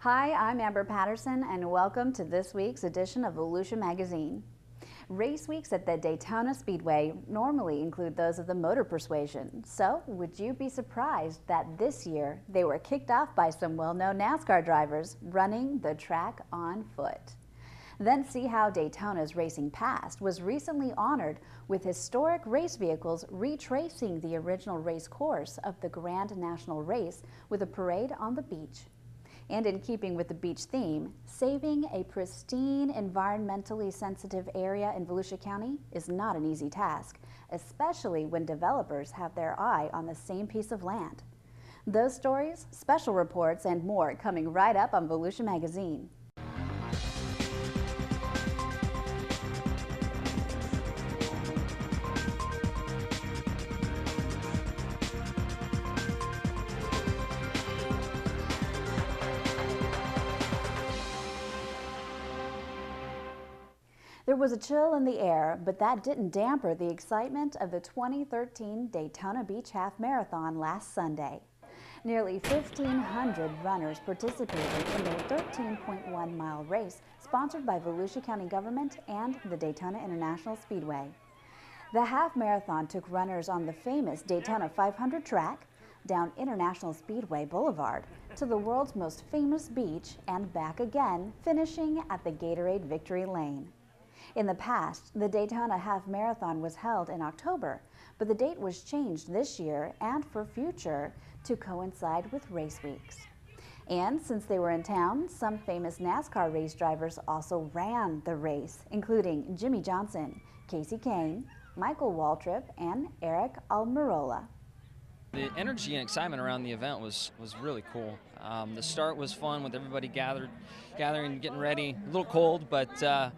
Hi, I'm Amber Patterson, and welcome to this week's edition of Volusia magazine. Race weeks at the Daytona Speedway normally include those of the motor persuasion. So, would you be surprised that this year they were kicked off by some well-known NASCAR drivers running the track on foot? Then see how Daytona's racing past was recently honored with historic race vehicles retracing the original race course of the Grand National Race with a parade on the beach. And in keeping with the beach theme, saving a pristine, environmentally sensitive area in Volusia County is not an easy task, especially when developers have their eye on the same piece of land. Those stories, special reports, and more coming right up on Volusia magazine. There was a chill in the air, but that didn't damper the excitement of the 2013 Daytona Beach Half Marathon last Sunday. Nearly 1,500 runners participated in the 13.1-mile race sponsored by Volusia County government and the Daytona International Speedway. The half marathon took runners on the famous Daytona 500 track, down International Speedway Boulevard, to the world's most famous beach and back again, finishing at the Gatorade Victory Lane. In the past, the Daytona Half Marathon was held in October, but the date was changed this year and for future to coincide with race weeks. And since they were in town, some famous NASCAR race drivers also ran the race, including Jimmy Johnson, Casey Kane, Michael Waltrip, and Eric Almirola. The energy and excitement around the event was really cool. The start was fun with everybody gathering, getting ready. A little cold, but that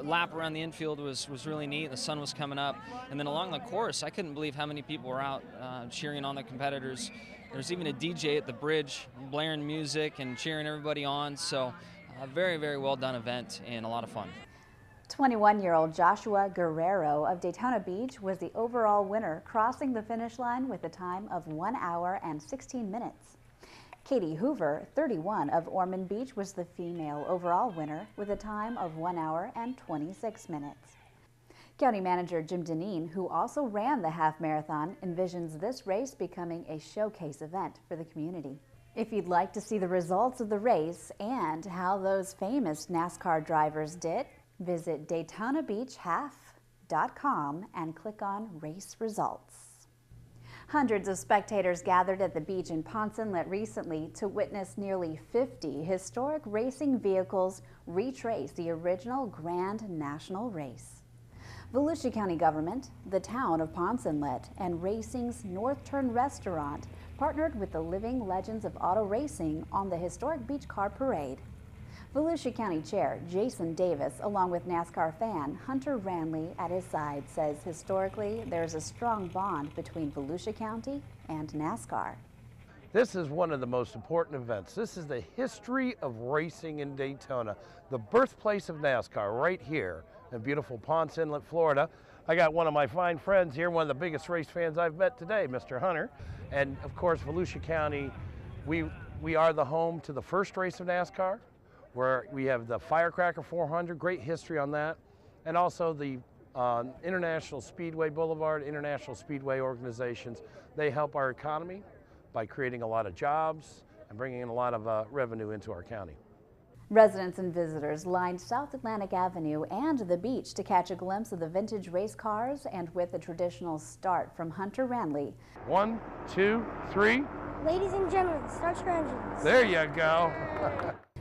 lap around the infield was really neat. The sun was coming up, and then along the course, I couldn't believe how many people were out cheering on the competitors. There was even a DJ at the bridge blaring music and cheering everybody on. So, a very, very well done event and a lot of fun. 21-year-old Joshua Guerrero of Daytona Beach was the overall winner, crossing the finish line with a time of 1 hour and 16 minutes. Katie Hoover, 31, of Ormond Beach, was the female overall winner with a time of 1 hour and 26 minutes. County Manager Jim Deneen, who also ran the half marathon, envisions this race becoming a showcase event for the community. If you'd like to see the results of the race and how those famous NASCAR drivers did, visit DaytonaBeachHalf.com and click on Race Results. Hundreds of spectators gathered at the beach in Ponce Inlet recently to witness nearly 50 historic racing vehicles retrace the original Grand National Race. Volusia County government, the town of Ponce Inlet, and Racing's North Turn restaurant partnered with the Living Legends of Auto Racing on the historic beach car parade. Volusia County Chair Jason Davis, along with NASCAR fan Hunter Ranley at his side, says historically there's a strong bond between Volusia County and NASCAR. This is one of the most important events. This is the history of racing in Daytona, the birthplace of NASCAR right here in beautiful Ponce Inlet, Florida. I got one of my fine friends here, one of the biggest race fans I've met today, Mr. Hunter. And of course, Volusia County, we are the home to the first race of NASCAR, where we have the Firecracker 400, great history on that, and also the International Speedway Boulevard, International Speedway organizations. They help our economy by creating a lot of jobs and bringing in a lot of revenue into our county. Residents and visitors lined South Atlantic Avenue and the beach to catch a glimpse of the vintage race cars, and with a traditional start from Hunter Ranley. 1, 2, 3. Ladies and gentlemen, start your engines. There you go.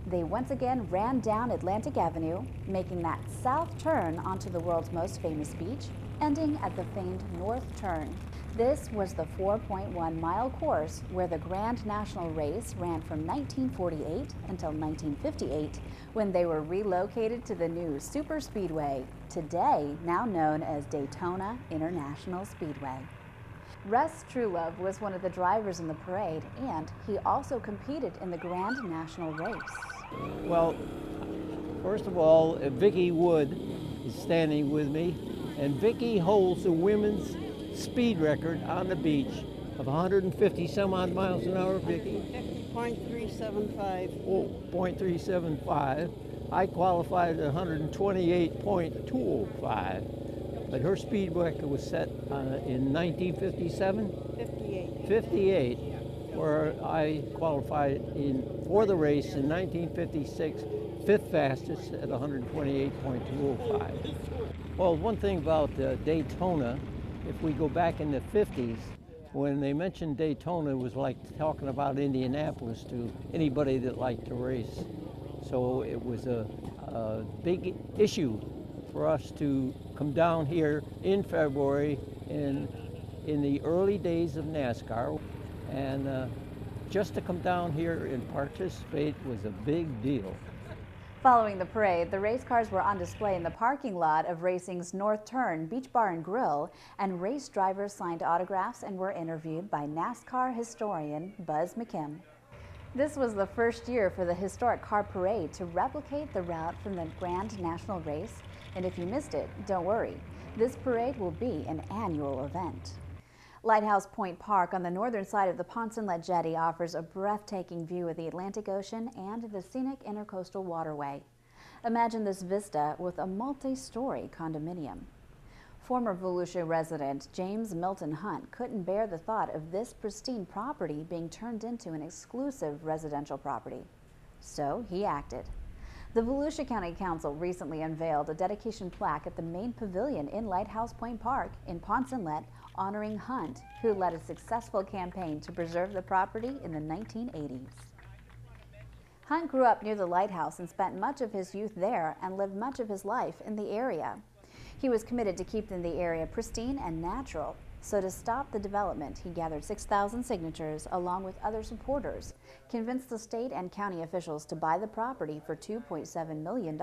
They once again ran down Atlantic Avenue, making that south turn onto the world's most famous beach, ending at the famed North Turn. This was the 4.1-mile course where the Grand National Race ran from 1948 until 1958, when they were relocated to the new Super Speedway, today now known as Daytona International Speedway. Russ Truelove was one of the drivers in the parade, and he also competed in the Grand National Race. Well, first of all, Vicki Wood is standing with me, and Vicki holds the women's speed record on the beach of 150 some odd miles an hour, Vicki. .375. Oh, .375. I qualified at 128.205, but her speed record was set in 1957? 58. 58, where I qualified for the race in 1956, fifth fastest at 128.205. Well, one thing about Daytona, if we go back in the 50s, when they mentioned Daytona, it was like talking about Indianapolis to anybody that liked to race. So it was a big issue for us to come down here in February in the early days of NASCAR, and just to come down here and participate was a big deal. Following the parade, the race cars were on display in the parking lot of racing's North Turn Beach Bar and Grill, and race drivers signed autographs and were interviewed by NASCAR historian Buzz McKim. This was the first year for the historic car parade to replicate the route from the Grand National Race, and if you missed it, don't worry. This parade will be an annual event. Lighthouse Point Park on the northern side of the Ponce Inlet Jetty offers a breathtaking view of the Atlantic Ocean and the scenic Intercoastal Waterway. Imagine this vista with a multi-story condominium. Former Volusia resident James Milton Hunt couldn't bear the thought of this pristine property being turned into an exclusive residential property. So he acted. The Volusia County Council recently unveiled a dedication plaque at the main pavilion in Lighthouse Point Park in Ponce Inlet, honoring Hunt, who led a successful campaign to preserve the property in the 1980s. Hunt grew up near the lighthouse and spent much of his youth there and lived much of his life in the area. He was committed to keeping the area pristine and natural, so to stop the development, he gathered 6,000 signatures along with other supporters, convinced the state and county officials to buy the property for $2.7 million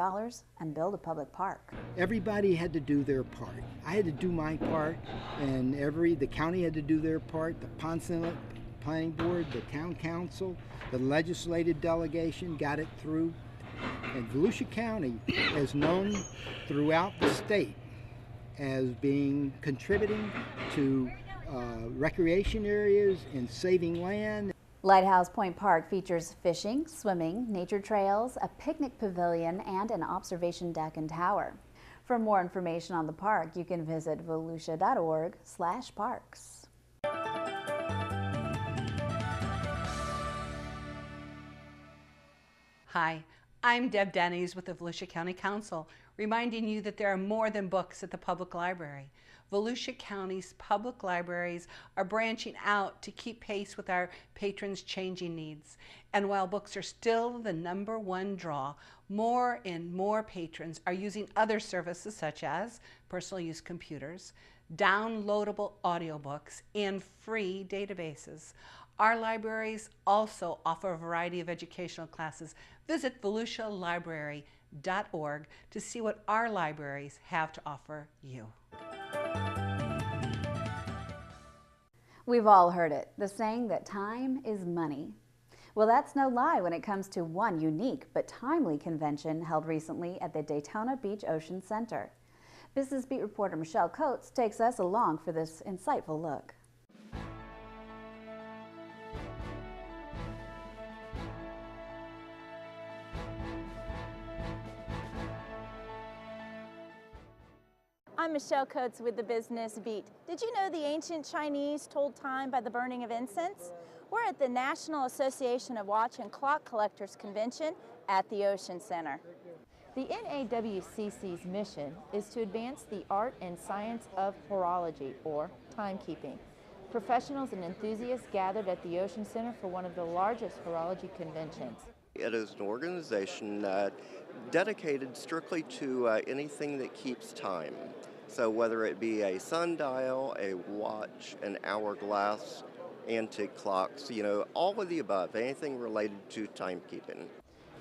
and build a public park. Everybody had to do their part. I had to do my part, and the county had to do their part. The Ponce Inlet Planning Board, the town council, the legislative delegation got it through. And Volusia County is known throughout the state as contributing to recreation areas and saving land. Lighthouse Point Park features fishing, swimming, nature trails, a picnic pavilion, and an observation deck and tower. For more information on the park, you can visit volusia.org/parks. Hi, I'm Deb Denny's with the Volusia County Council, reminding you that there are more than books at the public library. Volusia County's public libraries are branching out to keep pace with our patrons' changing needs. And while books are still the #1 draw, more and more patrons are using other services such as personal use computers, downloadable audiobooks, and free databases. Our libraries also offer a variety of educational classes. Visit volusialibrary.org to see what our libraries have to offer you. We've all heard it, the saying that time is money. Well, that's no lie when it comes to one unique but timely convention held recently at the Daytona Beach Ocean Center. Business Beat reporter Michelle Coates takes us along for this insightful look. I'm Michelle Coates with the Business Beat. Did you know the ancient Chinese told time by the burning of incense? We're at the National Association of Watch and Clock Collectors Convention at the Ocean Center. The NAWCC's mission is to advance the art and science of horology, or timekeeping. Professionals and enthusiasts gathered at the Ocean Center for one of the largest horology conventions. It is an organization dedicated strictly to anything that keeps time. So whether it be a sundial, a watch, an hourglass, antique clocks, all of the above, anything related to timekeeping.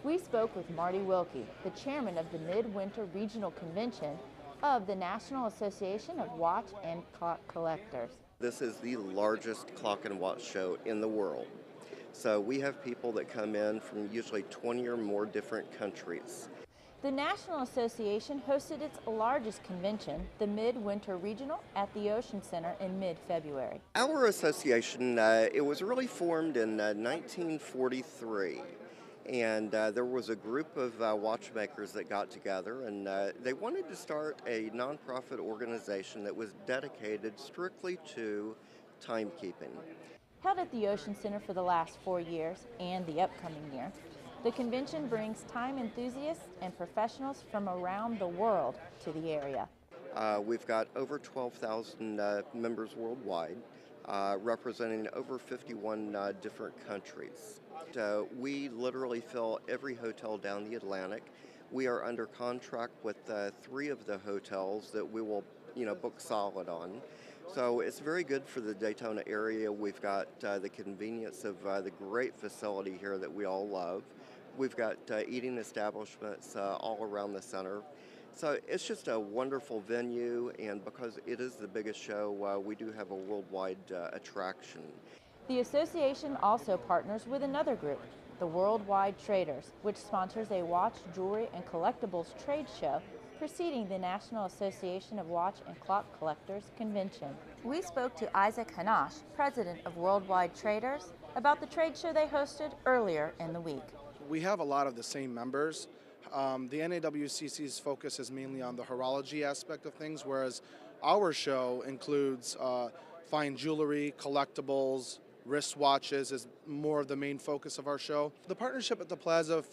We spoke with Marty Wilkie, the chairman of the Midwinter Regional Convention of the National Association of Watch and Clock Collectors. This is the largest clock and watch show in the world. So we have people that come in from usually 20 or more different countries. The National Association hosted its largest convention, the Midwinter Regional, at the Ocean Center in mid-February. Our association, it was really formed in 1943. And there was a group of watchmakers that got together, and they wanted to start a nonprofit organization that was dedicated strictly to timekeeping. Held at the Ocean Center for the last 4 years and the upcoming year, the convention brings time enthusiasts and professionals from around the world to the area. We've got over 12,000 members worldwide, representing over 51 different countries. We literally fill every hotel down the Atlantic. We are under contract with 3 of the hotels that we will, book solid on. So it's very good for the Daytona area. We've got the convenience of the great facility here that we all love. We've got eating establishments all around the center. So it's just a wonderful venue, and because it is the biggest show, we do have a worldwide attraction. The association also partners with another group, the Worldwide Traders, which sponsors a watch, jewelry, and collectibles trade show preceding the National Association of Watch and Clock Collectors Convention. We spoke to Isaac Hanash, president of Worldwide Traders, about the trade show they hosted earlier in the week. We have a lot of the same members. The NAWCC's focus is mainly on the horology aspect of things, whereas our show includes fine jewelry, collectibles, wristwatches is more of the main focus of our show. The partnership at the Plaza,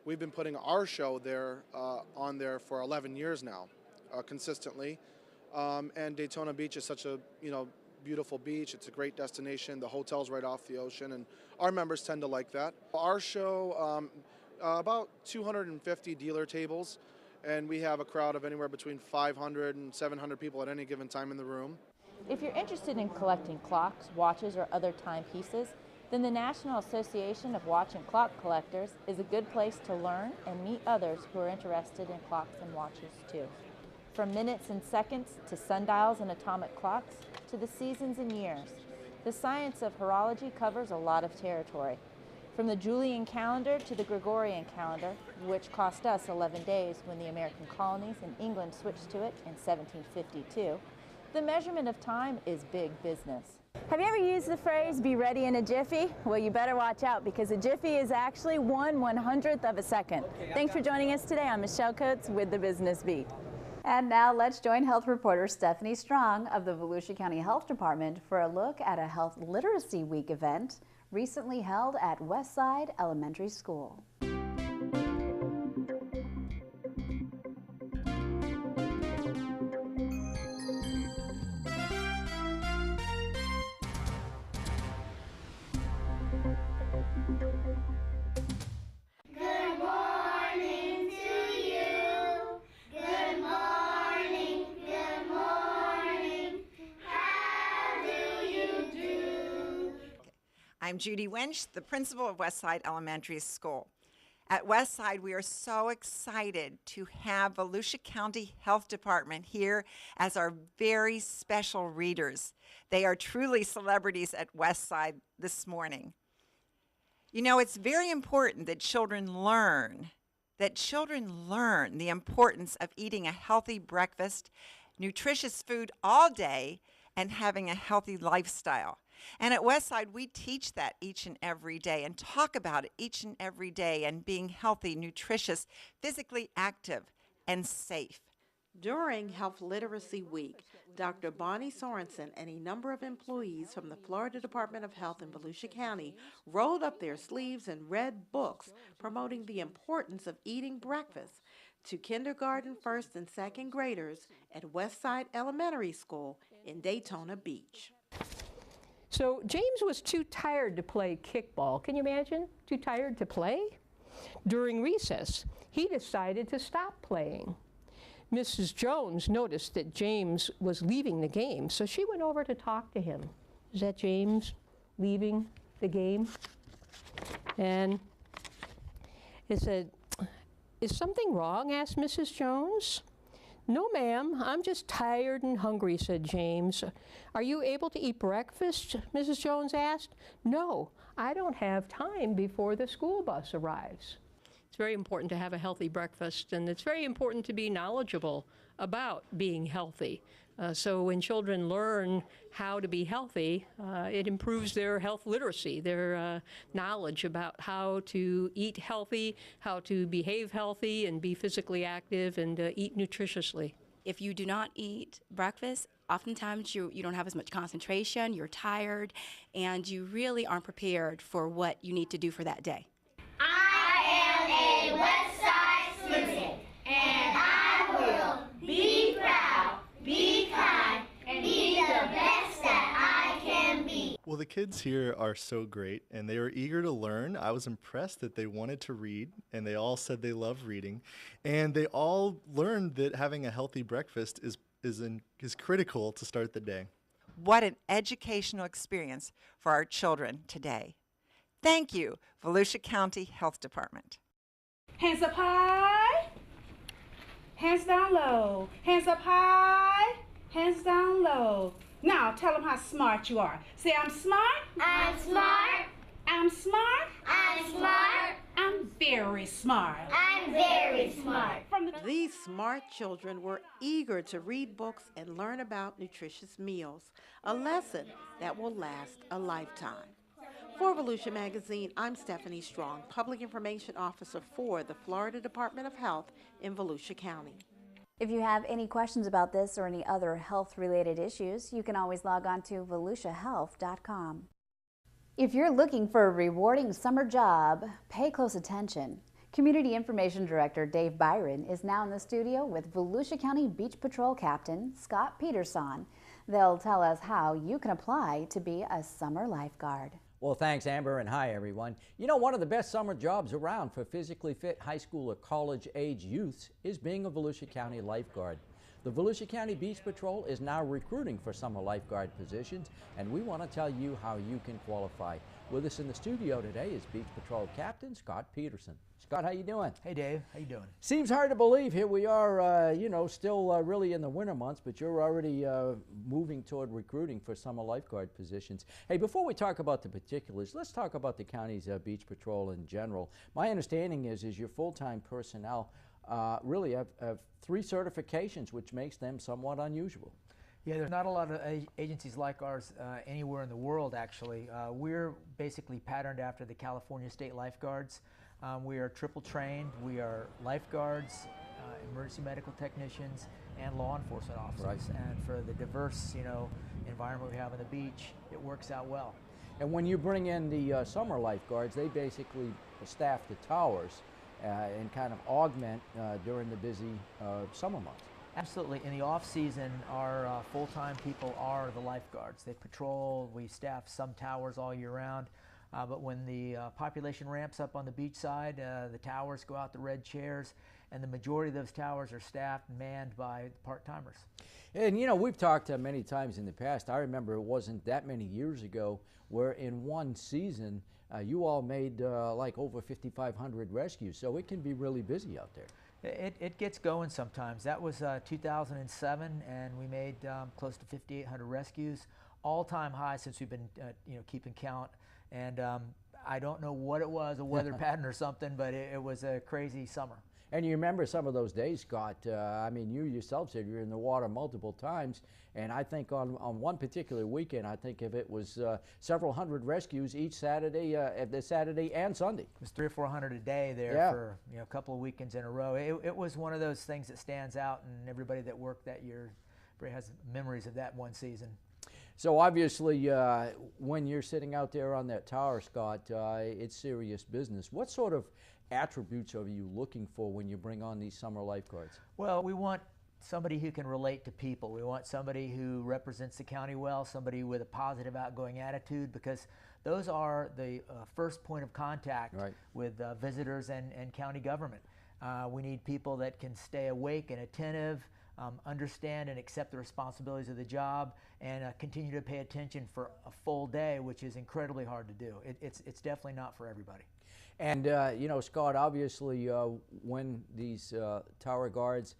we've been putting our show there on there for 11 years now, consistently. And Daytona Beach is such a beautiful beach. It's a great destination. The hotel's right off the ocean, and our members tend to like that. Our show, about 250 dealer tables, and we have a crowd of anywhere between 500 and 700 people at any given time in the room. If you're interested in collecting clocks, watches, or other timepieces, then the National Association of Watch and Clock Collectors is a good place to learn and meet others who are interested in clocks and watches too. From minutes and seconds to sundials and atomic clocks to the seasons and years, the science of horology covers a lot of territory. From the Julian calendar to the Gregorian calendar, which cost us 11 days when the American colonies in England switched to it in 1752, the measurement of time is big business. Have you ever used the phrase, be ready in a jiffy? Well, you better watch out, because a jiffy is actually 1/100th of a second. Thanks for joining us today. I'm Michelle Coates with the Business Beat. And now let's join health reporter Stephanie Strong of the Volusia County Health Department for a look at a Health Literacy Week event recently held at Westside Elementary School. I'm Judy Winch, the principal of Westside Elementary School. At Westside, we are so excited to have Volusia County Health Department here as our very special readers. They are truly celebrities at Westside this morning. You know, it's very important that children learn the importance of eating a healthy breakfast, nutritious food all day, and having a healthy lifestyle. And at Westside, we teach that each and every day and talk about it each and every day, and being healthy, nutritious, physically active, and safe. During Health Literacy Week, Dr. Bonnie Sorensen and a number of employees from the Florida Department of Health in Volusia County rolled up their sleeves and read books promoting the importance of eating breakfast to kindergarten, first, and second graders at Westside Elementary School in Daytona Beach. So James was too tired to play kickball. Can you imagine? Too tired to play? During recess, he decided to stop playing. Mrs. Jones noticed that James was leaving the game, so she went over to talk to him. Is that James leaving the game? And he said, "Is something wrong?" asked Mrs. Jones. "No, ma'am, I'm just tired and hungry," said James. "Are you able to eat breakfast?" Mrs. Jones asked. "No, I don't have time before the school bus arrives." It's very important to have a healthy breakfast, and it's very important to be knowledgeable about being healthy. So when children learn how to be healthy, it improves their health literacy, their knowledge about how to eat healthy, how to behave healthy and be physically active and eat nutritiously. If you do not eat breakfast, oftentimes you don't have as much concentration, you're tired, and you really aren't prepared for what you need to do for that day. I am a West Side student, and I will be proud, be kind, and be the best that I can be. Well, the kids here are so great, and they were eager to learn. I was impressed that they wanted to read, and they all said they love reading. And they all learned that having a healthy breakfast is critical to start the day. What an educational experience for our children today. Thank you, Volusia County Health Department. Hands up high, hands down low, hands up high, hands down low. Now tell them how smart you are. Say, I'm smart. I'm smart. I'm smart. I'm smart. I'm very smart. I'm very smart. These smart children were eager to read books and learn about nutritious meals, a lesson that will last a lifetime. For Volusia Magazine, I'm Stephanie Strong, Public Information Officer for the Florida Department of Health in Volusia County. If you have any questions about this or any other health-related issues, you can always log on to volusiahealth.com. If you're looking for a rewarding summer job, pay close attention. Community Information Director Dave Byron is now in the studio with Volusia County Beach Patrol Captain Scott Petershon. They'll tell us how you can apply to be a summer lifeguard. Well, thanks, Amber, and hi, everyone. You know, one of the best summer jobs around for physically fit high school or college-age youths is being a Volusia County lifeguard. The Volusia County Beach Patrol is now recruiting for summer lifeguard positions, and we want to tell you how you can qualify. With us in the studio today is Beach Patrol Captain Scott Petershon. Scott, how you doing? Hey, Dave. How you doing? Seems hard to believe. Here we are, you know, still really in the winter months, but you're already moving toward recruiting for summer lifeguard positions. Hey, before we talk about the particulars, let's talk about the county's beach patrol in general. My understanding is your full-time personnel really have 3 certifications, which makes them somewhat unusual. Yeah, there's not a lot of agencies like ours anywhere in the world, actually. We're basically patterned after the California State Lifeguards. We are triple trained. We are lifeguards, emergency medical technicians, and law enforcement officers. Right. And for the diverse, you know, environment we have on the beach, it works out well. And when you bring in the summer lifeguards, they basically staff the towers and kind of augment during the busy summer months. Absolutely. In the off season, our full-time people are the lifeguards. They patrol. We staff some towers all year round. But when the population ramps up on the beach side, the towers go out the red chairs, and the majority of those towers are staffed and manned by part-timers. And you know, we've talked many times in the past. I remember it wasn't that many years ago where in one season you all made like over 5,500 rescues, so it can be really busy out there. It gets going sometimes. That was 2007, and we made close to 5,800 rescues, all-time high since we've been you know, keeping count. And I don't know what it was, a weather pattern or something, but it was a crazy summer. And you remember some of those days, Scott. I mean, you yourself said you were in the water multiple times, and I think on one particular weekend, I think if it was several hundred rescues each Saturday, Saturday and Sunday. It was 300 or 400 a day there for a couple of weekends in a row. It was one of those things that stands out, and everybody that worked that year has memories of that one season. So obviously, when you're sitting out there on that tower, Scott, it's serious business. What sort of attributes are you looking for when you bring on these summer lifeguards? Well, we want somebody who can relate to people. We want somebody who represents the county well, somebody with a positive, outgoing attitude, because those are the first point of contact with visitors and county government. We need people that can stay awake and attentive, understand and accept the responsibilities of the job, and continue to pay attention for a full day, which is incredibly hard to do. It's definitely not for everybody. And you know, Scott, obviously when these tower guards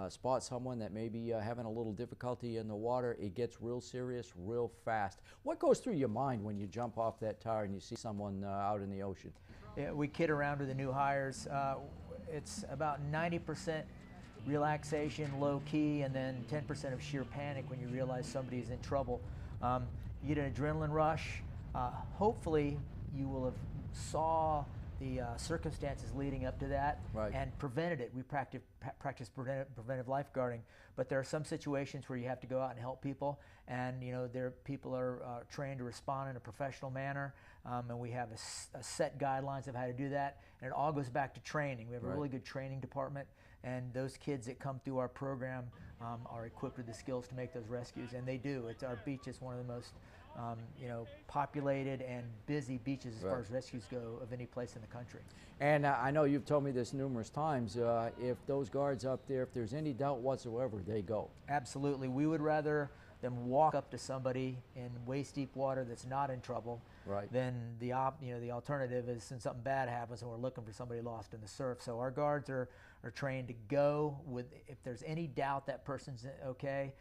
spot someone that may be having a little difficulty in the water, it gets real serious real fast. What goes through your mind when you jump off that tower and you see someone out in the ocean? we kid around with the new hires. It's about 90% relaxation, low key, and then 10% of sheer panic when you realize somebody's in trouble. You get an adrenaline rush. Hopefully you will have saw the circumstances leading up to that and prevented it. We practice preventive lifeguarding, but there are some situations where you have to go out and help people, and people are trained to respond in a professional manner, and we have a set guidelines of how to do that, and it all goes back to training. We have a really good training department, and those kids that come through our program are equipped with the skills to make those rescues, and they do. Our beach is one of the most populated and busy beaches as far as rescues go of any place in the country. And I know you've told me this numerous times, if those guards up there, if there's any doubt whatsoever, they go. Absolutely. We would rather them walk up to somebody in waist-deep water that's not in trouble than the alternative is when something bad happens and we're looking for somebody lost in the surf. So our guards are trained to go with, if there's any doubt that person's okay,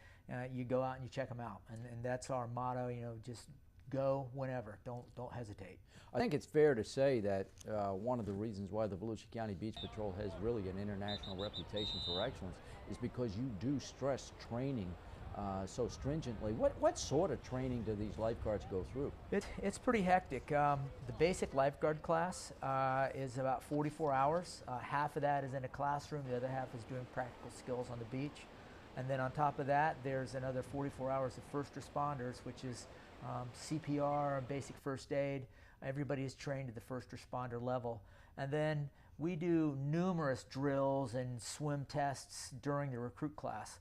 you go out and you check them out, and that's our motto. Just go whenever. Don't hesitate. I think it's fair to say that one of the reasons why the Volusia County Beach Patrol has really an international reputation for excellence is because you do stress training so stringently. What sort of training do these lifeguards go through? It's pretty hectic. The basic lifeguard class is about 44 hours. Half of that is in a classroom. The other half is doing practical skills on the beach. And then on top of that, there's another 44 hours of first responders, which is CPR, basic first aid. Everybody is trained at the first responder level. And then we do numerous drills and swim tests during the recruit class.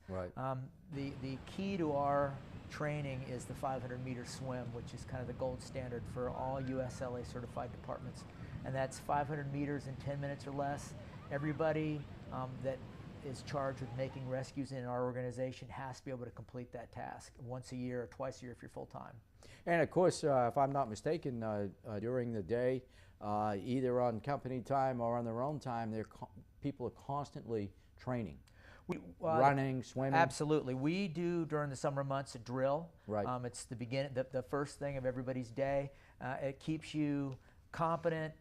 The key to our training is the 500-meter swim, which is kind of the gold standard for all USLA certified departments. And that's 500 meters in 10 minutes or less. Everybody that is charged with making rescues in our organization has to be able to complete that task once a year or twice a year if you're full-time. And of course, if I'm not mistaken, during the day, either on company time or on their own time, people are constantly training. Running, swimming. Absolutely. We do during the summer months a drill. It's the beginning, the first thing of everybody's day. It keeps you confident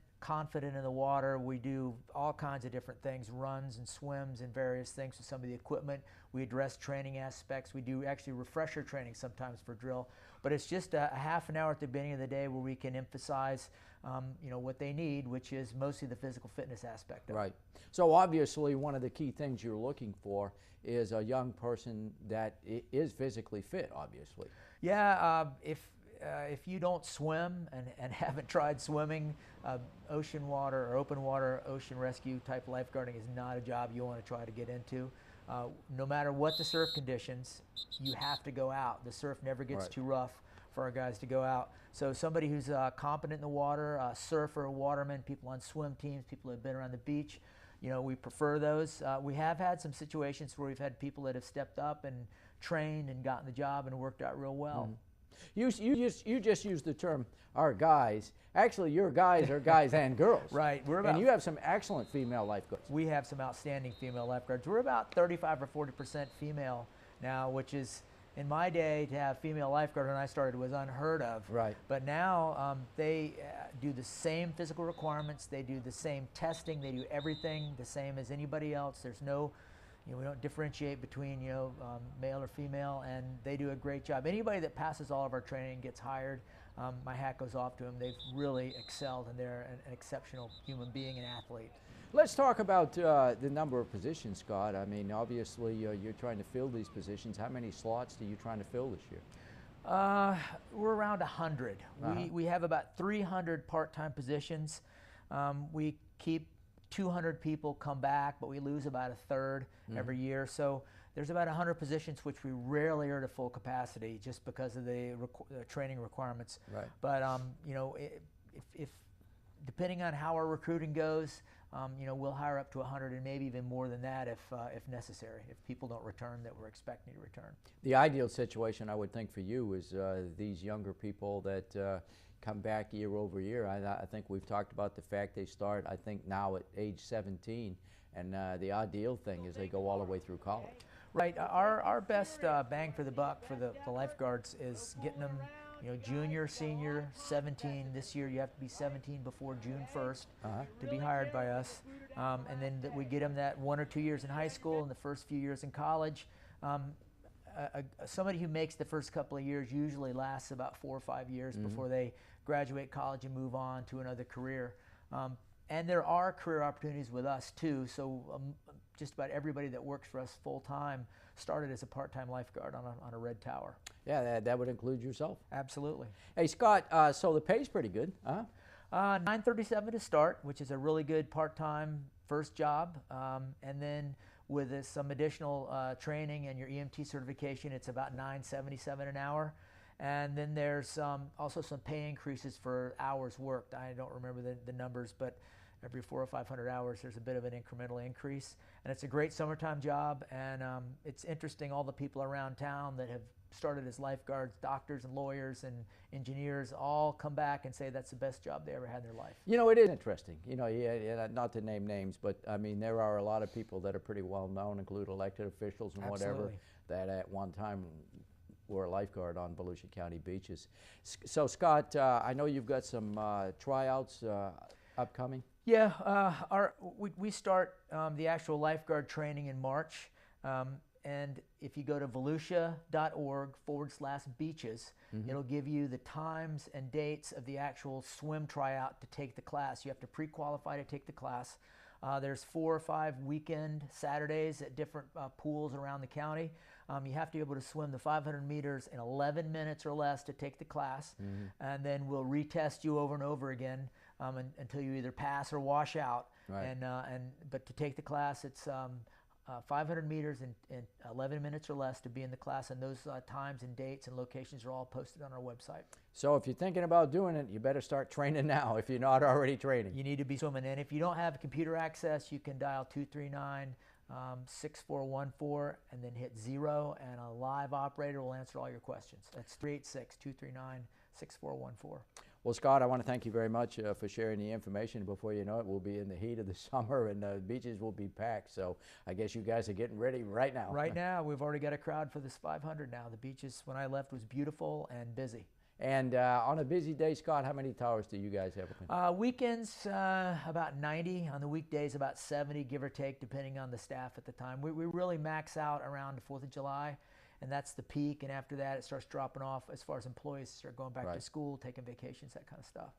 in the water. We do all kinds of different things, runs and swims and various things with some of the equipment. We address training aspects. We do actually refresher training sometimes for drill, but it's just a half an hour at the beginning of the day where we can emphasize what they need, which is mostly the physical fitness aspect of it. So obviously one of the key things you're looking for is a young person that is physically fit, obviously. Yeah, if you don't swim and haven't tried swimming, ocean water or open water ocean rescue type lifeguarding is not a job you want to try to get into. No matter what the surf conditions, you have to go out. The surf never gets too rough for our guys to go out. So somebody who's competent in the water, a surfer, a waterman, people on swim teams, people who have been around the beach, we prefer those. We have had some situations where we've had people that have stepped up and trained and gotten the job and worked out real well. You just used the term our guys. Actually, your guys are guys and girls. And you have some excellent female lifeguards. We have some outstanding female lifeguards. We're about 35 or 40% female now, which is, in my day, to have female lifeguard when I started was unheard of. But now they do the same physical requirements. They do the same testing. They do everything the same as anybody else. There's no we don't differentiate between male or female, and they do a great job. Anybody that passes all of our training gets hired. My hat goes off to them. They've really excelled, and they're an exceptional human being and athlete. Let's talk about the number of positions, Scott. I mean, obviously you're trying to fill these positions. How many slots are you trying to fill this year? We're around 100. We have about 300 part-time positions. We keep 200 people come back, but we lose about a third every year. So there's about 100 positions which we rarely are to full capacity just because of the training requirements. But if depending on how our recruiting goes, we'll hire up to 100 and maybe even more than that if necessary, if people don't return that we're expecting to return. The ideal situation, I would think, for you is these younger people that come back year over year. I think we've talked about the fact they start, I think, now at age 17, and the ideal thing is they go all the way through college. Our best bang for the buck for the lifeguards is getting them You know, junior, senior, 17. This year you have to be 17 before June 1st to be hired by us. And then we get them that 1 or 2 years in high school and the first few years in college. Somebody who makes the first couple of years usually lasts about 4 or 5 years before they graduate college and move on to another career. And there are career opportunities with us too. So just about everybody that works for us full time started as a part-time lifeguard on a red tower. Yeah, that would include yourself. Absolutely. Hey Scott, so the pay's pretty good, huh? $9.37 to start, which is a really good part-time first job, and then with some additional training and your EMT certification, it's about $9.77 an hour. And then there's also some pay increases for hours worked. I don't remember the numbers, but every 400 or 500 hours there's a bit of an incremental increase. And it's a great summertime job, and it's interesting, all the people around town that have started as lifeguards, doctors and lawyers and engineers, all come back and say that's the best job they ever had in their life. You know, it is interesting. You know, not to name names, but I mean, there are a lot of people that are pretty well known, include elected officials and whatever, that at one time were a lifeguard on Volusia County beaches. So Scott, I know you've got some tryouts upcoming. Yeah, we start the actual lifeguard training in March. And if you go to volusia.org/beaches, it'll give you the times and dates of the actual swim tryout to take the class. You have to pre-qualify to take the class. There's 4 or 5 weekend Saturdays at different pools around the county. You have to be able to swim the 500 meters in 11 minutes or less to take the class. And then we'll retest you over and over again until you either pass or wash out. Right. But to take the class, it's 500 meters in 11 minutes or less to be in the class, and those times and dates and locations are all posted on our website. So if you're thinking about doing it, you better start training now if you're not already training. You need to be swimming, and if you don't have computer access, you can dial 239-6414 and then hit 0, and a live operator will answer all your questions. That's 386-239-6414. Well, Scott, I want to thank you very much for sharing the information. Before you know it, we'll be in the heat of the summer and the beaches will be packed. So I guess you guys are getting ready right now. Right now, we've already got a crowd for this 500 now. The beaches, when I left, was beautiful and busy. And on a busy day, Scott, how many towers do you guys have open? Weekends, about 90. On the weekdays, about 70, give or take, depending on the staff at the time. We really max out around the 4th of July. And that's the peak, and after that it starts dropping off as far as employees start going back to school, taking vacations, that kind of stuff.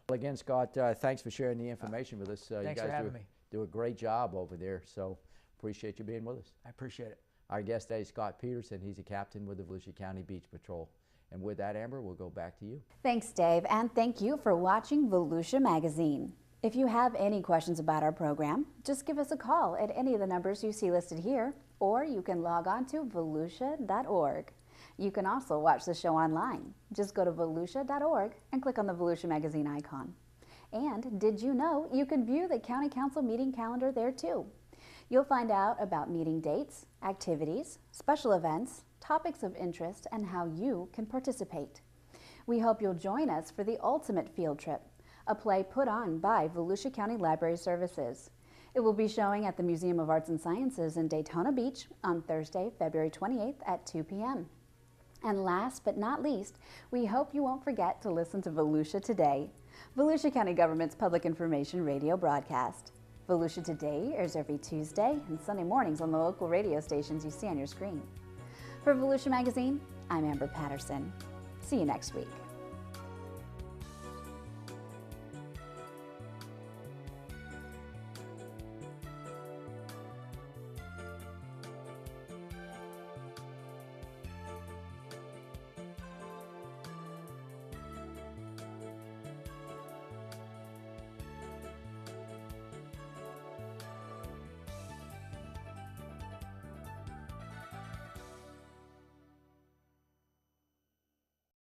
Well, again, Scott, thanks for sharing the information with us. Thanks for having me. Do a great job over there, so appreciate you being with us. I appreciate it. Our guest today is Scott Petershon. He's a captain with the Volusia County Beach Patrol. And with that, Amber, we'll go back to you. Thanks, Dave, and thank you for watching Volusia Magazine. If you have any questions about our program, just give us a call at any of the numbers you see listed here, or you can log on to volusia.org. You can also watch the show online. Just go to volusia.org and click on the Volusia Magazine icon. And did you know you can view the County Council meeting calendar there too? You'll find out about meeting dates, activities, special events, topics of interest, and how you can participate. We hope you'll join us for the ultimate field trip, a play put on by Volusia County Library Services. It will be showing at the Museum of Arts and Sciences in Daytona Beach on Thursday, February 28th at 2 p.m. And last but not least, we hope you won't forget to listen to Volusia Today, Volusia County Government's public information radio broadcast. Volusia Today airs every Tuesday and Sunday mornings on the local radio stations you see on your screen. For Volusia Magazine, I'm Amber Patterson. See you next week.